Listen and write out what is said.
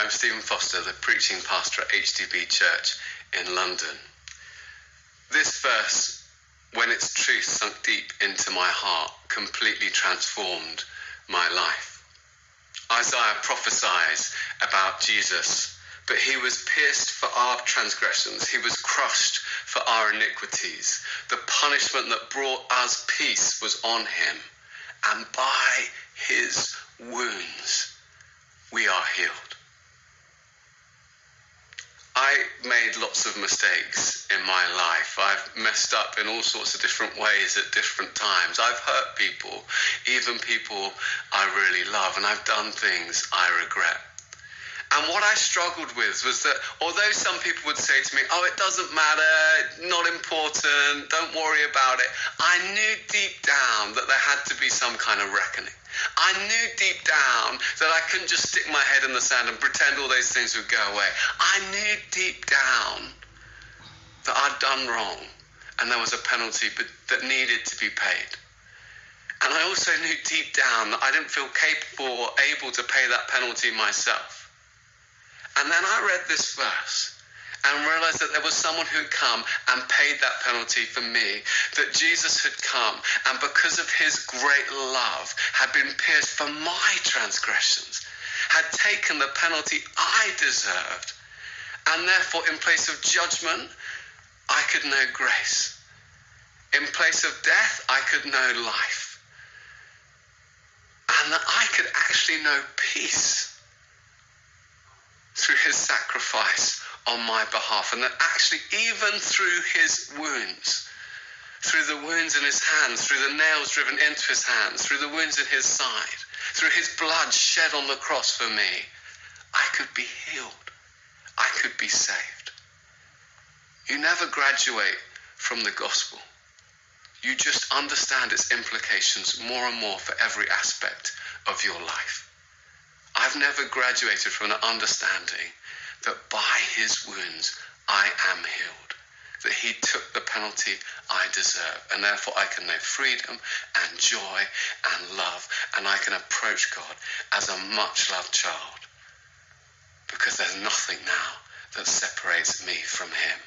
I'm Stephen Foster, the preaching pastor at HTB Church in London. This verse, when its truth sunk deep into my heart, completely transformed my life. Isaiah prophesies about Jesus, but he was pierced for our transgressions. He was crushed for our iniquities. The punishment that brought us peace was on him, and by his wounds we are healed. I made lots of mistakes in my life. I've messed up in all sorts of different ways at different times. I've hurt people, even people I really love, and I've done things I regret. And what I struggled with was that although some people would say to me, oh, it doesn't matter, not important, don't worry about it, I knew deep down that there had to be some kind of reckoning. I knew deep down that I couldn't just stick my head in the sand and pretend all those things would go away. I knew deep down that I'd done wrong and there was a penalty that needed to be paid. And I also knew deep down that I didn't feel capable or able to pay that penalty myself. And then I read this verse and realized that there was someone who had come and paid that penalty for me, that Jesus had come and because of his great love had been pierced for my transgressions, had taken the penalty I deserved, and therefore in place of judgment, I could know grace. In place of death, I could know life. And that I could actually know peace through his sacrifice on my behalf, and that actually even through his wounds, through the wounds in his hands, through the nails driven into his hands, through the wounds in his side, through his blood shed on the cross for me, I could be healed. I could be saved. You never graduate from the gospel. You just understand its implications more and more for every aspect of your life. I've never graduated from an understanding that by his wounds I am healed, that he took the penalty I deserve, and therefore I can know freedom and joy and love, and I can approach God as a much-loved child, because there's nothing now that separates me from him.